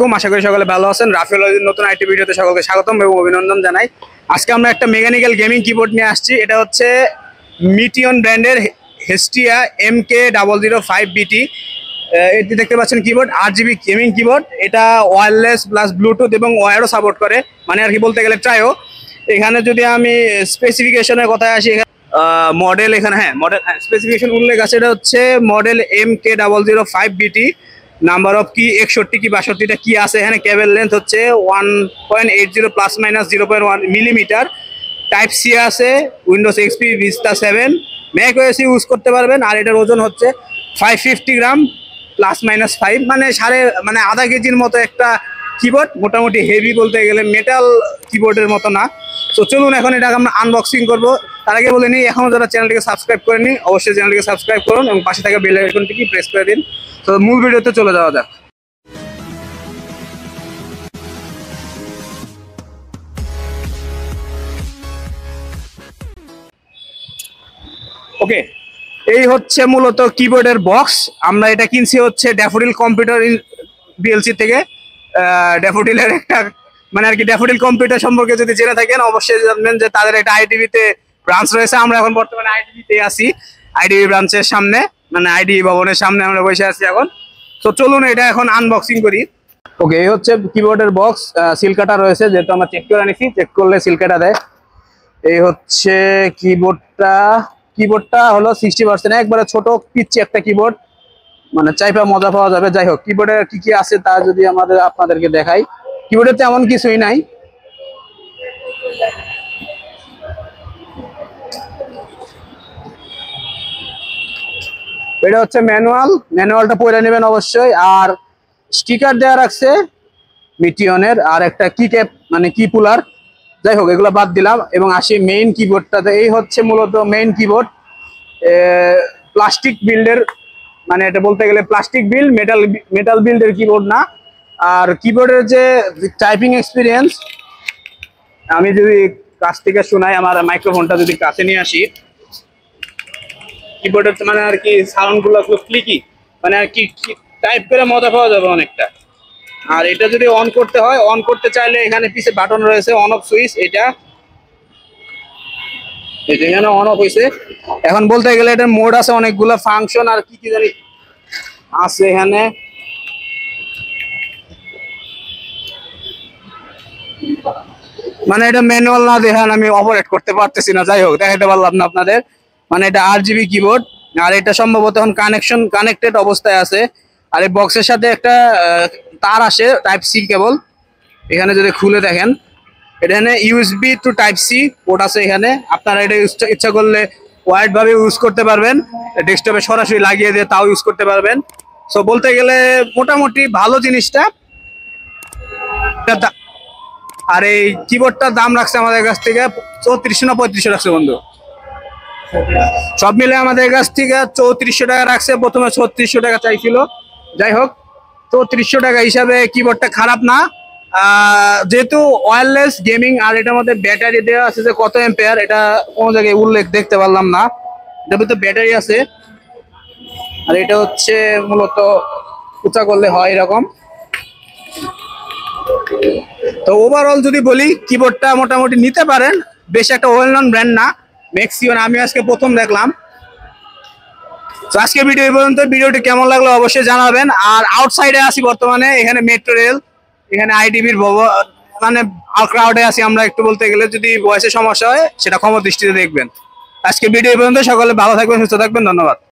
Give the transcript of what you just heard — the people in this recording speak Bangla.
আশা করি সকলে ভালো আছেন। রাফেল নতুন আইটি ভিডিওতে সকলকে স্বাগতম এবং অভিনন্দন জানাই। আজকে আমরা একটা মেকানিক্যাল গেমিং কিবোর্ড নিয়ে আসছি। এটা হচ্ছে মিটিয়ন ব্র্যান্ডের হেস্টিয়া MK005BT। এটি দেখতে পাচ্ছেন কিবোর্ড, 8GB গেমিং কিবোর্ড। এটা ওয়্যারলেস প্লাস ব্লুটুথ এবং ওয়্যারও সাপোর্ট করে, মানে আর কি বলতে গেলে ট্রাইও। এখানে যদি আমি স্পেসিফিকেশনের কথায় আসি, মডেল এখানে মডেল স্পেসিফিকেশন উল্লেখ আছে। এটা হচ্ছে মডেল MK005BT। নাম্বার অফ কি 61 কি 62টা কি আছে এখানে। কেবল লেন্থ হচ্ছে 1.80 plus minus 0.1 millimetre. Type C আছে, Windows XP Vista 7 Mac OS use করতে পারবেন। আর এটার ওজন হচ্ছে 550 গ্রাম প্লাস মাইনাস 5, মানে আধা কেজির মতো একটা কিবোর্ড। মোটামুটি হেভি বলতে গেলে, মেটাল কিবোর্ডের মতো না। তো চলুন এখন এটা আমরা আনবক্সিং করবো। তার আগে বলে নিই, এখনও যারা চ্যানেলটিকে সাবস্ক্রাইব করেনি অবশ্যই চ্যানেলটিকে সাবস্ক্রাইব করুন এবং পাশে থাকা বেল আইকনটিকে প্রেস করে দিন। তো মূল ভিডিওতে চলে যাওয়া যাক। ওকে, এই হচ্ছে মূলত কিবোর্ডের বক্স। আমরা এটা কিনছি হচ্ছে ড্যাফোডিল কম্পিউটার বিএলসি থেকে। ড্যাফোডিলের একটা মানে আর কি, ড্যাফোডিল কম্পিউটার সম্পর্কে যদি জেনে থাকেন অবশ্যই জানবেন যে তাদের একটা আইডিবিতে ব্রাঞ্চ রয়েছে। আমরা এখন বর্তমানে আইডিবিতে আছি, আইডিবি ব্রাঞ্চের সামনে, মানে আইডিবি ভবনের সামনে আমরা বসে আছি এখন। তো চলুন এটা এখন আনবক্সিং করি। ওকে, এই হচ্ছে কিবোর্ডের বক্স। সিল কাটা রয়েছে, যেহেতু আমরা চেক করে নিছি, চেক করলে সিল কাটা দেয়। এই হচ্ছে কিবোর্ডটা হলো 60%, একবারে ছোট পিচ্ছি একটা কিবোর্ড, মানে চাইপা মজা পাওয়া যাবে। যাই হোক, কিবোর্ডে কি কি আছে তা যদি আপনাদেরকে দেখাই। কিবোর্ডে তেমন কিছুই নাই। এটা হচ্ছে ম্যানুয়ালটা পড়ে নেবেন অবশ্যই। আর স্টিকার দেওয়া রাখছে মিটিয়নের, আর একটা কি ক্যাপ মানে কি পুলার। যাই হোক, এগুলো বাদ দিলাম এবং আসি মেইন কিবোর্ডটাতে। এই হচ্ছে মূলত মেইন কিবোর্ড, প্লাস্টিক বিল্ডের, মানে এটা বলতে গেলে প্লাস্টিক বিল্ড, মেটাল বিল্ডের কিবোর্ড না। আর কিবোর্ডের যে টাইপিং এক্সপিরিয়েন্স, আমি যদি কাছ থেকে শোনাই, আমার মাইক্রোফোনটা যদি কাছে নিয়ে আসি, কিবোর্ডের মানে আর কি সাউন্ডগুলো খুব ক্লিকি, মানে আর কি টাইপ করে মজা পাওয়া যাবে অনেকটা। আর এটা যদি অন করতে হয়, অন করতে চাইলে এখানে পিছে বাটন রয়েছে, অন অফ সুইচ। এটা এখানে অন অফ হয়েছে। এখন বলতে গেলে এটার মোড আছে অনেকগুলো, ফাংশন আর কি কি জানি আছে এখানে। মানে এটা ম্যানুয়াল না দেখেন আমি অপারেট করতে পারতেছি না। যাই হোক, দেখাতে পারলাম না আপনাদের। মানে এটা 8GB কিবোর্ড, আর এটা সম্ভবত এখন কানেক্টেড অবস্থায় আছে। আর এই বক্সের সাথে একটা তার আসে, টাইপ সি কেবল। এখানে যদি খুলে দেখেন, এখানে USB to type C port আছে এখানে। আপনারা এটা ইচ্ছা করলে ওয়াইড ভাবে ইউজ করতে পারবেন, ডেস্কটপে সরাসরি লাগিয়ে দিয়ে তাও ইউজ করতে পারবেন। সো বলতে গেলে মোটামুটি ভালো জিনিসটা। আর এই কিবোর্ডটার দাম রাখছে আমাদের কাছ থেকে 3400 না 3500 রাখছে বন্ধু। সব মিলে আমাদের কাছ থেকে 3400 টাকা রাখছে। প্রথমে 3600 টাকা চাইছিল। যাই হোক, 3400 টাকা হিসাবে কিবোর্ডটা খারাপ না। যেহেতু ওয়্যারলেস গেমিং, আর এটার মধ্যে ব্যাটারি দেওয়া আছে যে কত এম্পিয়ার, এটা কোনো জায়গায় উল্লেখ দেখতে পারলাম না। এটার ভিতরে ব্যাটারি আছে। আর এটা হচ্ছে মূলত উঁচা করলে হয় এরকম। তো ওভারঅল যদি বলি, কিবোর্ডটা মোটামুটি নিতে পারেন। বেশ একটা ওয়েল নন ব্র্যান্ড না, ম্যাক্সিমাম আমি আজকে প্রথম দেখলাম। তো আজকে ভিডিও এই পর্যন্ত। ভিডিওটি কেমন লাগলো অবশ্যই জানাবেন। আর আউটসাইডে আছি বর্তমানে, এখানে মেট্রো রেল, এখানে আইডিবির মানে ক্রাউডে আছি আমরা একটু। বলতে গেলে যদি ভয়েসের সমস্যা হয় সেটা ক্ষমা দৃষ্টিতে দেখবেন। আজকে ভিডিও এই পর্যন্ত। সকলে ভালো থাকবেন, সুস্থ থাকবেন, ধন্যবাদ।